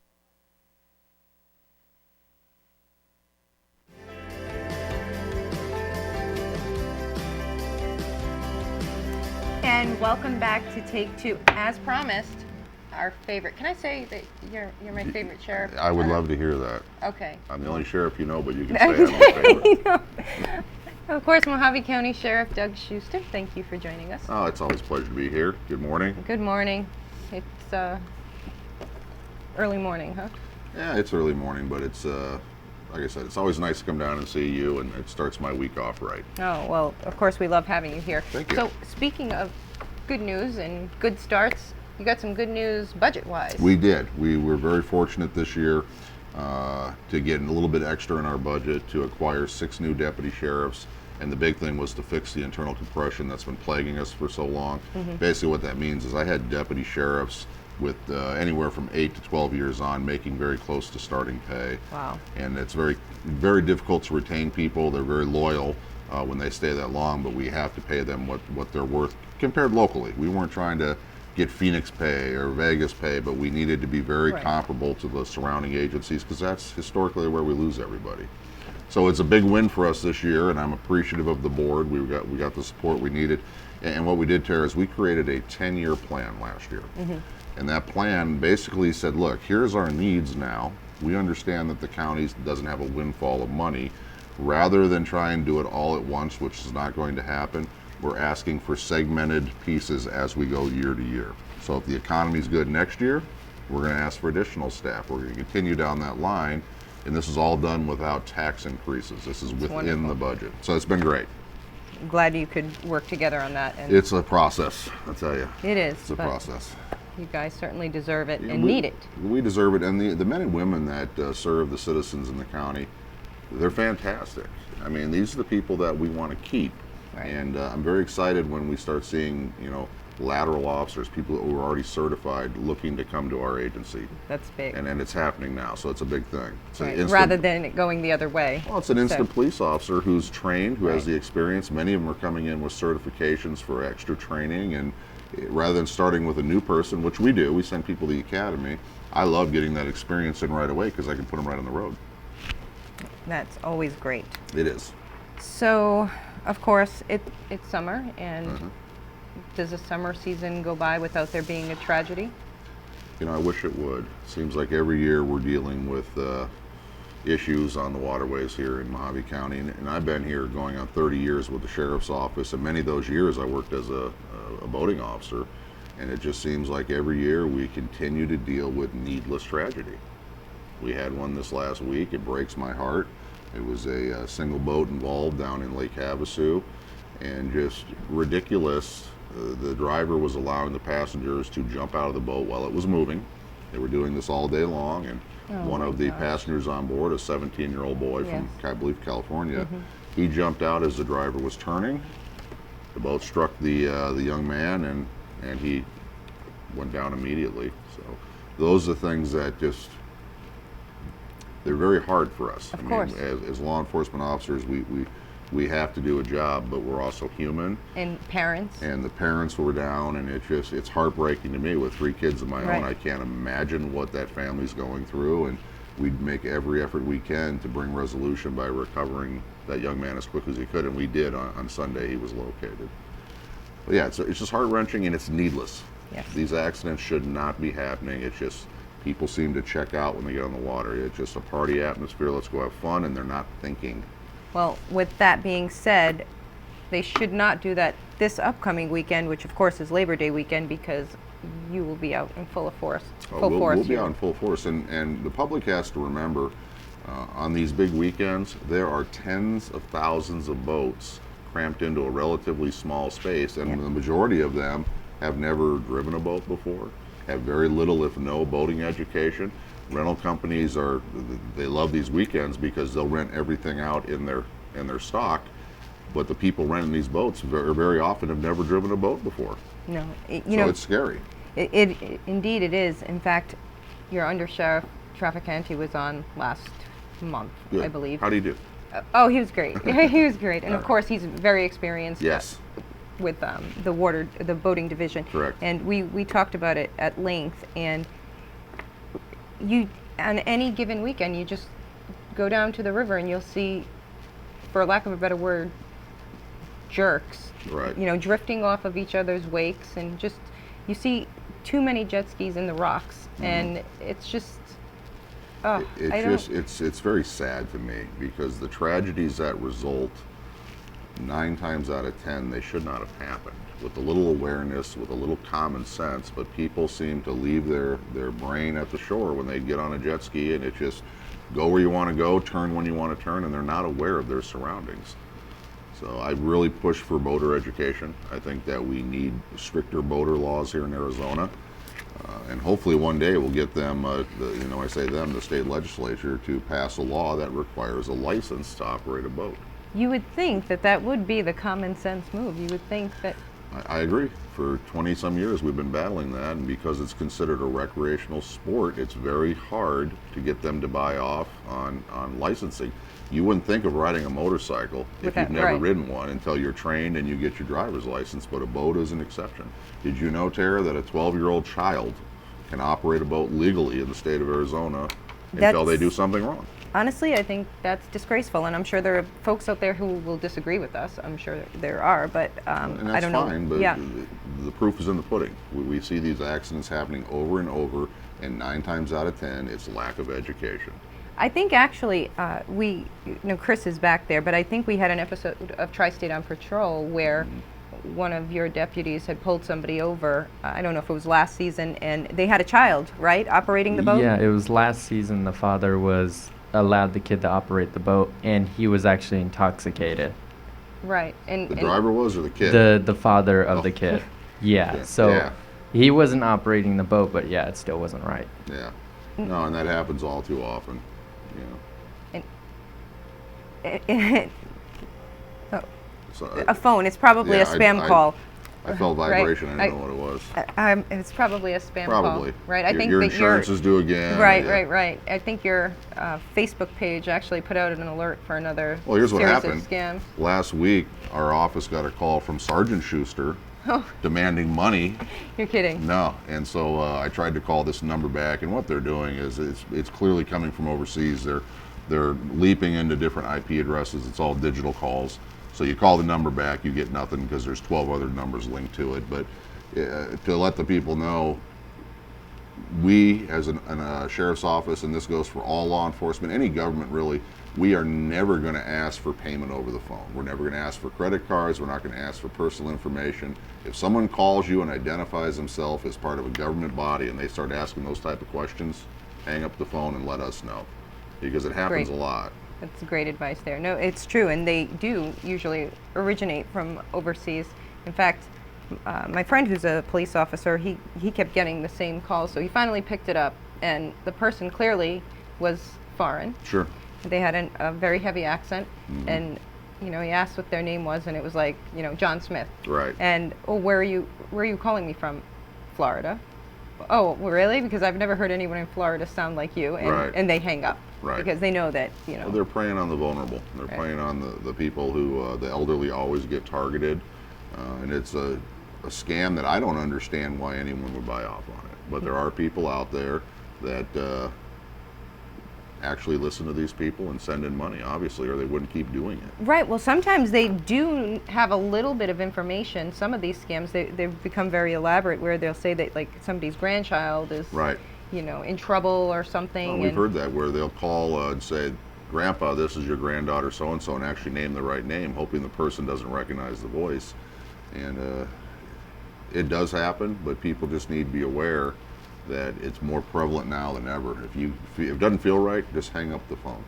And welcome back to Take Two. As promised, our favorite. Can I say that you're my favorite sheriff? I would love to hear that. Okay. I'm the only sheriff you know, but you can say I'm my favorite. Of course, Mojave County Sheriff Doug Schuster. Thank you for joining us. Oh, it's always a pleasure to be here. Good morning. Good morning. It's early morning, huh? Yeah, it's early morning, but it's like I said, it's always nice to come down and see you, and it starts my week off right. Oh, well, of course we love having you here. Thank you. So, speaking of good news and good starts, you got some good news budget-wise. We did. We were very fortunate this year to get a little bit extra in our budget to acquire 6 new deputy sheriffs, and the big thing was to fix the internal compression that's been plaguing us for so long. Mm-hmm. Basically what that means is I had deputy sheriffs with anywhere from 8 to 12 years on, making very close to starting pay. Wow. And it's very, very difficult to retain people. They're very loyal, when they stay that long, but we have to pay them what they're worth compared locally. We weren't trying to get Phoenix pay or Vegas pay, but we needed to be very comparable to the surrounding agencies because that's historically where we lose everybody. So it's a big win for us this year, and I'm appreciative of the board. We got the support we needed. And what we did, Tara, is we created a 10-year plan last year. And that plan basically said, look, here's our needs now. We understand that the county doesn't have a windfall of money. Rather than try and do it all at once, which is not going to happen, we're asking for segmented pieces as we go year to year. So if the economy's good next year, we're going to ask for additional staff. We're going to continue down that line. And this is all done without tax increases. This is within the budget. So it's been great. I'm glad you could work together on that. And it's a process, I tell you. It is. It's a process. You guys certainly deserve it and need it. We deserve it. And the men and women that serve the citizens in the county, they're fantastic. I mean, these are the people that we want to keep. And I'm very excited when we start seeing, lateral officers, people who are already certified, looking to come to our agency. That's big. And it's happening now, so it's a big thing. It's rather than it going the other way. Well, it's an instant police officer who's trained, who has the experience. Many of them are coming in with certifications for extra training, and rather than starting with a new person, which we do, we send people to the academy. I love getting that experience in right away because I can put them right on the road. That's always great. It is. So, of course, it's summer, and does the summer season go by without there being a tragedy? I wish it would. Seems like every year we're dealing with issues on the waterways here in Mojave County, and I've been here going on 30 years with the sheriff's office, and many of those years I worked as a boating officer, and it just seems like every year we continue to deal with needless tragedy. We had one this last week. It breaks my heart. It was a single boat involved down in Lake Havasu, and just ridiculous. The driver was allowing the passengers to jump out of the boat while it was moving. They were doing this all day long, and one of the passengers on board, a 17-year-old boy from, I believe, California, he jumped out as the driver was turning. The boat struck the young man, and he went down immediately. So those are things that just, they're very hard for us. Of course. As law enforcement officers, we have to do a job, but we're also human. And parents. And the parents were down, and it's heartbreaking to me with 3 kids of my own. I can't imagine what that family's going through, and we'd make every effort we can to bring resolution by recovering that young man as quick as he could, and we did. On Sunday he was located. But yeah, it's just heart-wrenching, and it's needless. Yes. These accidents should not be happening. It's just people seem to check out when they get on the water. It's just a party atmosphere. Let's go have fun, and they're not thinking. Well, with that being said, they should not do that this upcoming weekend, which of course is Labor Day weekend, because you will be out in full force. We'll be out in full force, and the public has to remember, on these big weekends, there are tens of thousands of boats cramped into a relatively small space, and the majority of them have never driven a boat before, have very little, if no, boating education. Rental companies they love these weekends because they'll rent everything out in their stock, but the people renting these boats very often have never driven a boat before. No, so it's scary. Indeed it is. In fact, your Undersheriff Trafficante was on last month, Good. I believe. How do you do? He was great. He was great, and of course he's very experienced. Yes. With the boating division. Correct. And we talked about it at length, and you, on any given weekend, you just go down to the river and you'll see, for lack of a better word, jerks. Right. Drifting off of each other's wakes, and just, you see too many jet skis in the rocks, and it's just, it's very sad to me, because the tragedies that result, 9 times out of 10, they should not have happened. With a little awareness, with a little common sense, but people seem to leave their brain at the shore when they get on a jet ski, and it just go where you want to go, turn when you want to turn, and they're not aware of their surroundings. So I really push for boater education. I think that we need stricter boater laws here in Arizona, and hopefully one day we'll get them, the state legislature, to pass a law that requires a license to operate a boat. You would think that would be the common sense move. You would think that I agree. For 20 some years we've been battling that, and because it's considered a recreational sport, it's very hard to get them to buy off on licensing. You wouldn't think of riding a motorcycle if you've never ridden one until you're trained and you get your driver's license, but a boat is an exception. Did you know, Tara, that a 12-year-old child can operate a boat legally in the state of Arizona until they do something wrong? Honestly, I think that's disgraceful, and I'm sure there are folks out there who will disagree with us. I'm sure there are, but and that's I don't know. fine, but the proof is in the pudding. We see these accidents happening over and over, and 9 times out of 10, it's lack of education. I think actually, Chris is back there, but I think we had an episode of Tri-State on Patrol where one of your deputies had pulled somebody over. I don't know if it was last season, and they had a child, right, operating the boat? Yeah, it was last season. The father was allowed the kid to operate the boat, and he was actually intoxicated. Right. And the driver was, or the kid? The father of the kid. Yeah, so he wasn't operating the boat, but yeah, it still wasn't right. Yeah. No, and that happens all too often. A phone. It's probably a spam call. I felt vibration. I didn't know what it was. It's probably a spam call. Right. I think your that insurance is due again. Right. I think your Facebook page actually put out an alert for another here's what series happened. of scams. Last week, our office got a call from Sergeant Schuster demanding money. You're kidding. No, and so I tried to call this number back, and what they're doing is it's clearly coming from overseas. They're leaping into different IP addresses. It's all digital calls. So you call the number back, you get nothing because there's 12 other numbers linked to it. But to let the people know, we as a sheriff's office, and this goes for all law enforcement, any government really, we are never going to ask for payment over the phone. We're never going to ask for credit cards. We're not going to ask for personal information. If someone calls you and identifies themselves as part of a government body and they start asking those type of questions, hang up the phone and let us know, because it happens a lot. That's great advice there. No, it's true, and they do usually originate from overseas. In fact, my friend who's a police officer, he kept getting the same calls, so he finally picked it up, and the person clearly was foreign. Sure. They had a very heavy accent, and he asked what their name was, and it was like, John Smith. Right. And where are you calling me from? Florida. Oh, really? Because I've never heard anyone in Florida sound like you, and they hang up. Right. Because they know that, Well, they're preying on the vulnerable. They're preying on the people who, the elderly always get targeted. And it's a scam that I don't understand why anyone would buy off on it. But there are people out there that actually listen to these people and send in money, obviously, or they wouldn't keep doing it. Right. Well, sometimes they do have a little bit of information. Some of these scams, they've become very elaborate, where they'll say that, like, somebody's grandchild is in trouble or something. Well, we've heard that, where they'll call and say, Grandpa, this is your granddaughter so-and-so, and actually name the right name, hoping the person doesn't recognize the voice. And it does happen, but people just need to be aware that it's more prevalent now than ever. If it doesn't feel right, just hang up the phone.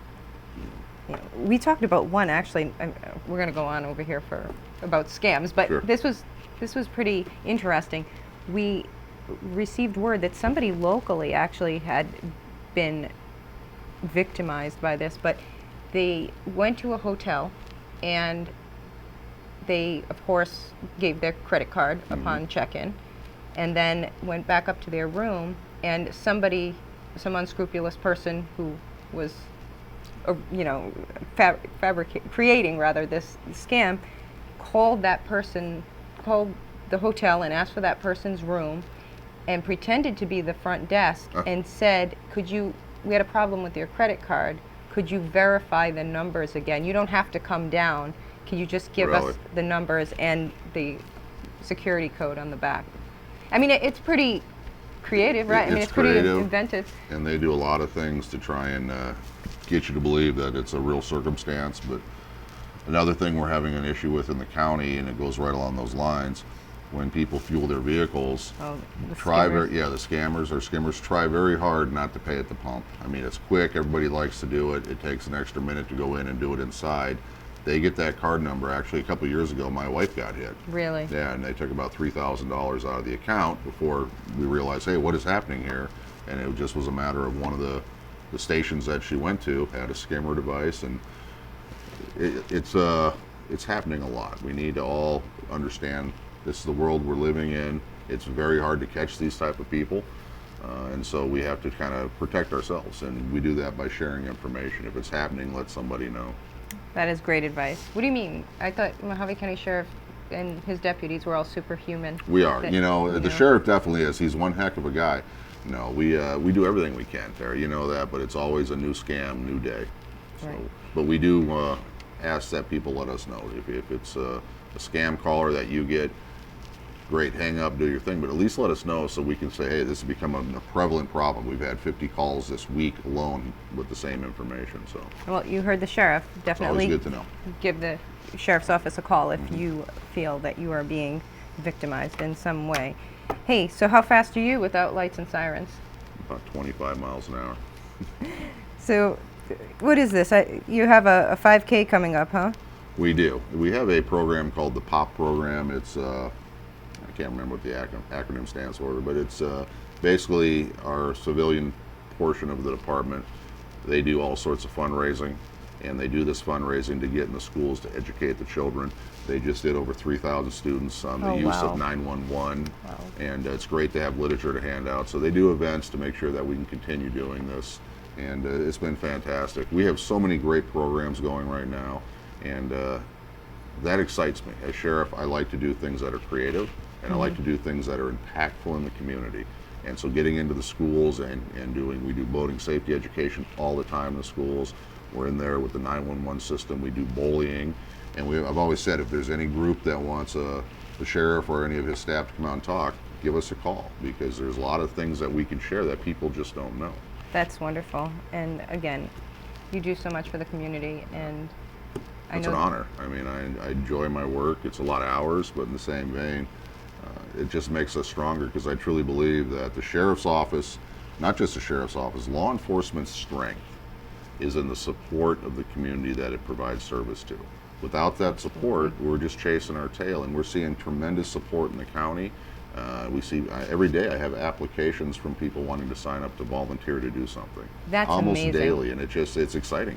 We talked about one, actually. We're going to go on over here about scams, but this was pretty interesting. We received word that somebody locally actually had been victimized by this, but they went to a hotel and they, of course, gave their credit card upon check-in, and then went back up to their room, and some unscrupulous person who was, creating this scam, called the hotel and asked for that person's room, and pretended to be the front desk and said, we had a problem with your credit card, could you verify the numbers again? You don't have to come down. Can you just give us the numbers and the security code on the back? I mean, it's pretty creative, right? It's pretty inventive. And they do a lot of things to try and get you to believe that it's a real circumstance. But another thing we're having an issue with in the county, and it goes right along those lines, when people fuel their vehicles, the scammers or skimmers try very hard not to pay at the pump. I mean, it's quick, everybody likes to do it. It takes an extra minute to go in and do it inside. They get that card number. Actually, a couple of years ago, my wife got hit. Really? Yeah, and they took about $3,000 out of the account before we realized, hey, what is happening here? And it just was a matter of one of the stations that she went to had a skimmer device, and it's happening a lot. We need to all understand This is the world we're living in. It's very hard to catch these type of people. And so we have to kind of protect ourselves, and we do that by sharing information. If it's happening, let somebody know. That is great advice. What do you mean? I thought Mojave County Sheriff and his deputies were all superhuman. We are. The sheriff definitely is. He's one heck of a guy. We do everything we can, Terry. You know that, but it's always a new scam, new day. So, Right. But we do ask that people let us know if it's a scam caller that you get. Great, hang up, do your thing, but at least let us know so we can say, hey, this has become a prevalent problem. We've had 50 calls this week alone with the same information. So Well, you heard the sheriff. Definitely it's always good to know. give the sheriff's office a call if you feel that you are being victimized in some way. Hey, so how fast are you without lights and sirens? About 25 miles an hour. So what is this? You have a 5K coming up, huh? We do. We have a program called the POP program. It's I can't remember what the acronym stands for, but it's basically our civilian portion of the department. They do all sorts of fundraising, and they do this fundraising to get in the schools to educate the children. They just did over 3,000 students on the use of 911, and it's great to have literature to hand out. So they do events to make sure that we can continue doing this, and it's been fantastic. We have so many great programs going right now, and that excites me. As sheriff, I like to do things that are creative, and I like to do things that are impactful in the community. And so getting into the schools and we do boating safety education all the time in the schools. We're in there with the 911 system. We do bullying. And I've always said, if there's any group that wants the sheriff or any of his staff to come out and talk, give us a call, because there's a lot of things that we can share that people just don't know. That's wonderful. And again, you do so much for the community, and It's an honor. I mean, I enjoy my work. It's a lot of hours, but in the same vein, it just makes us stronger, because I truly believe that the sheriff's office, not just the sheriff's office, law enforcement's strength is in the support of the community that it provides service to. Without that support, we're just chasing our tail, and we're seeing tremendous support in the county. We see every day I have applications from people wanting to sign up to volunteer to do something. That's almost amazing. daily, and it's exciting,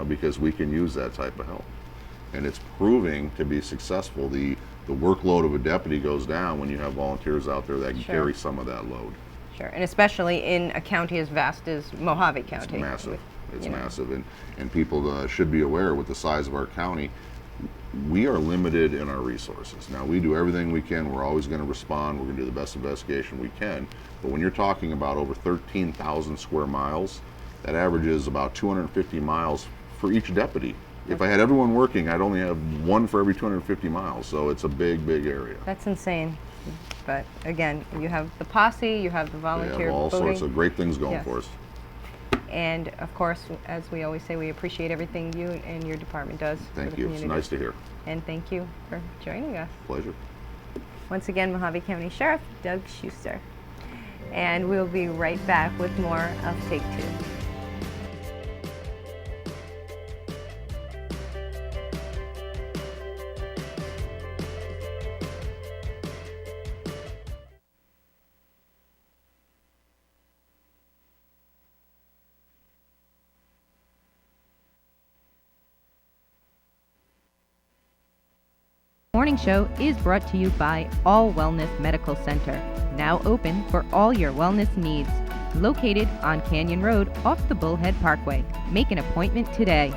because we can use that type of help. And it's proving to be successful. The workload of a deputy goes down when you have volunteers out there that can carry some of that load. Sure, and especially in a county as vast as Mojave County. It's massive. It's you know. massive, and people should be aware, with the size of our county, we are limited in our resources. Now, we do everything we can. We're always going to respond. We're going to do the best investigation we can. But when you're talking about over 13,000 square miles, that averages about 250 miles for each deputy. If I had everyone working, I'd only have one for every 250 miles. So it's a big, big area. That's insane. But again, you have the posse, you have the We volunteer have all voting. sorts of great things going Yes. for us. And of course, as we always say, we appreciate everything you and your department does for Thank the you. It's community. nice to hear. And thank you for joining us. Pleasure. Once again, Mojave County Sheriff Doug Schuster. And we'll be right back with more of Take Two. Morning Show is brought to you by All Wellness Medical Center, now open for all your wellness needs. Located on Canyon Road off the Bullhead Parkway. Make an appointment today.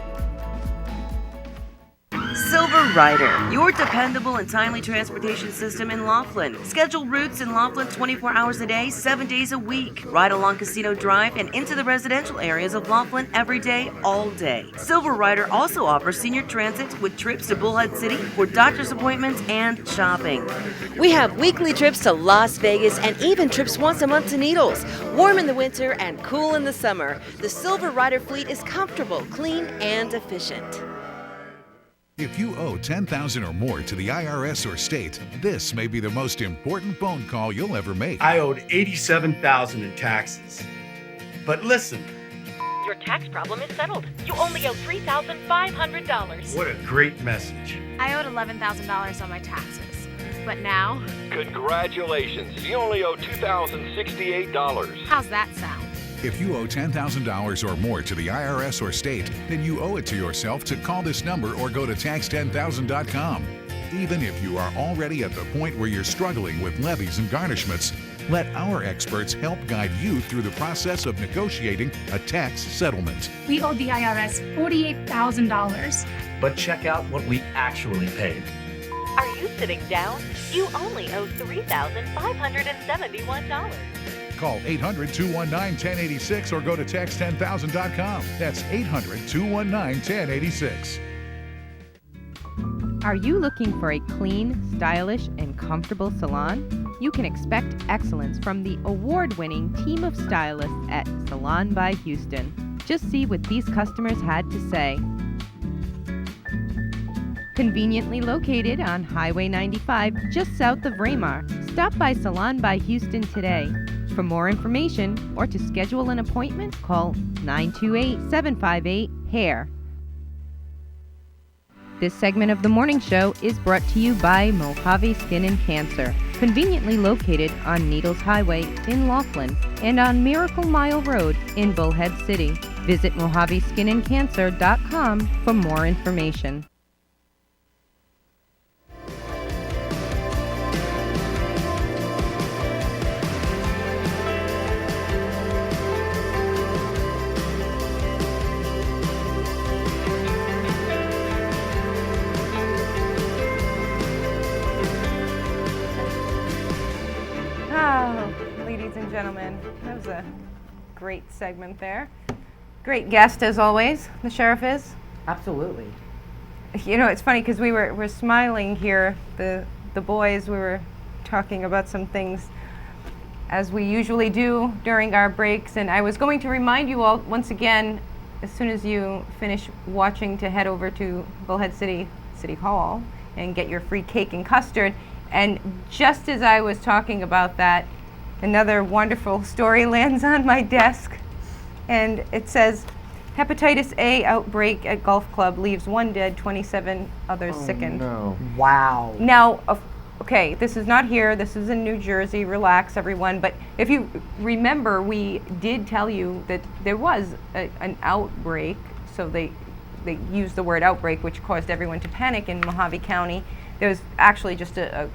Silver Rider, your dependable and timely transportation system in Laughlin. Scheduled routes in Laughlin 24 hours a day, 7 days a week. Ride along Casino Drive and into the residential areas of Laughlin every day, all day. Silver Rider also offers senior transit with trips to Bullhead City for doctor's appointments and shopping. We have weekly trips to Las Vegas and even trips once a month to Needles. Warm in the winter and cool in the summer. The Silver Rider fleet is comfortable, clean, and efficient. If you owe $10,000 or more to the IRS or state, this may be the most important phone call you'll ever make. I owed $87,000 in taxes. But listen, Your tax problem is settled. You only owe $3,500. what a great message. I owed $11,000 on my taxes, but now, Congratulations, you only owe $2,068. how's that sound? If you owe $10,000 or more to the IRS or state, then you owe it to yourself to call this number or go to tax10,000.com. Even if you are already at the point where you're struggling with levies and garnishments, let our experts help guide you through the process of negotiating a tax settlement. We owe the IRS $48,000. But check out what we actually paid. Are you sitting down? You only owe $3,571. Call 800-219-1086 or go to tax10000.com. That's 800-219-1086. Are you looking for a clean, stylish, and comfortable salon? You can expect excellence from the award-winning team of stylists at Salon by Houston. Just see what these customers had to say. Conveniently located on Highway 95 just south of Raymar, stop by Salon by Houston today. For more information or to schedule an appointment, call 928-758-HAIR. This segment of the morning show is brought to you by Mojave Skin and Cancer, conveniently located on Needles Highway in Laughlin and on Miracle Mile Road in Bullhead City. Visit MojaveSkinandCancer.com for more information. Ladies and gentlemen, that was a great segment there. Great guest as always, the sheriff is. Absolutely. You know, it's funny because we're smiling here, the boys, we were talking about some things as we usually do during our breaks, and I was going to remind you all once again, as soon as you finish watching, to head over to Bullhead City Hall and get your free cake and custard. And just as I was talking about that, another wonderful story lands on my desk, and it says, hepatitis A outbreak at golf club leaves 1 dead, 27 others sickened. No. Wow. Now, okay, this is not here, this is in New Jersey, relax everyone, but if you remember, we did tell you that there was an outbreak, so they used the word outbreak, which caused everyone to panic in Mojave County. There was actually just an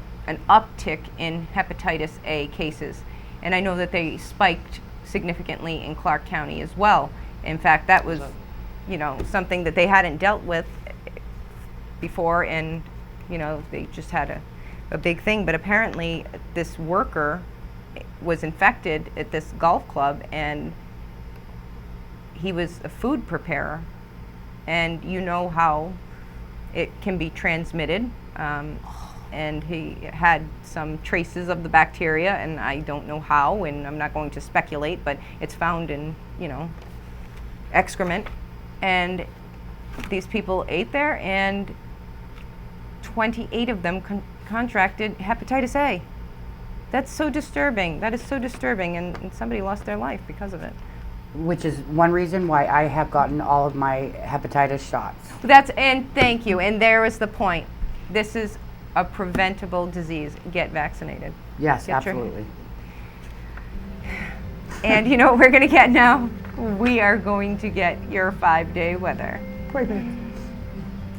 uptick in hepatitis A cases. And I know that they spiked significantly in Clark County as well. In fact, that was, something that they hadn't dealt with before, and, they just had a big thing. But apparently this worker was infected at this golf club, and he was a food preparer. And you know how it can be transmitted. And he had some traces of the bacteria, and I don't know how, and I'm not going to speculate, but it's found in, excrement. And these people ate there, and 28 of them contracted hepatitis A. That's so disturbing. That is so disturbing, and somebody lost their life because of it. Which is one reason why I have gotten all of my hepatitis shots. And thank you, and there is the point. This is a preventable disease. Get vaccinated. Yes, absolutely. And you know what we're going to get now? We are going to get your 5-day weather.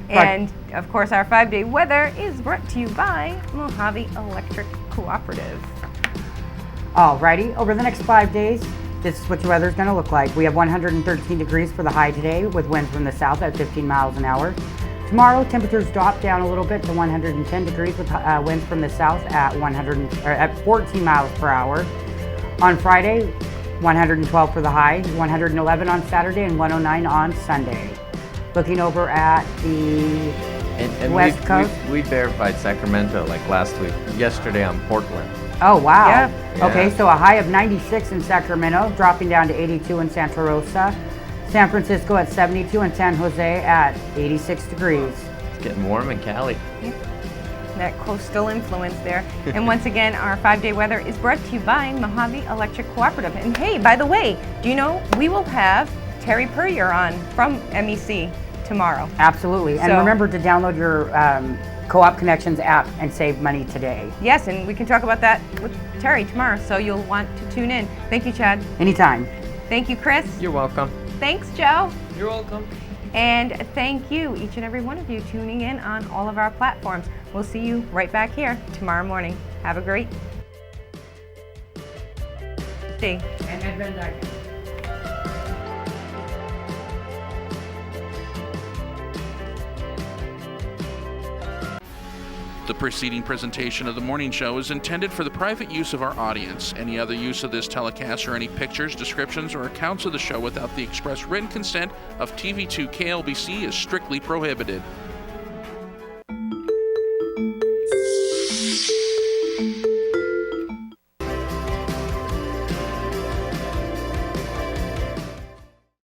And of course, our 5-day weather is brought to you by Mojave Electric Cooperative. Alrighty, over the next 5 days, this is what your weather is going to look like. We have 113 degrees for the high today, with winds from the south at 15 miles an hour. Tomorrow, temperatures drop down a little bit to 110 degrees with winds from the south at 14 miles per hour. On Friday, 112 for the high, 111 on Saturday, and 109 on Sunday. Looking over at the West Coast. We verified Sacramento like last week, yesterday on Portland. Oh, wow. Yeah. Okay, so a high of 96 in Sacramento, dropping down to 82 in Santa Rosa. San Francisco at 72 and San Jose at 86 degrees. It's getting warm in Cali. That coastal influence there. And once again, our 5-day weather is brought to you by Mojave Electric Cooperative. And hey, by the way, do you know we will have Terry Purrier on from MEC tomorrow? Absolutely. And remember to download your Co-op Connections app and save money today. Yes, and we can talk about that with Terry tomorrow, so you'll want to tune in. Thank you, Chad. Anytime. Thank you, Chris. You're welcome. Thanks, Joe. You're welcome. And thank you, each and every one of you, tuning in on all of our platforms. We'll see you right back here tomorrow morning. Have a great day. And Ed Van Dyke. The preceding presentation of the morning show is intended for the private use of our audience. Any other use of this telecast or any pictures, descriptions, or accounts of the show without the express written consent of TV2 KLBC is strictly prohibited.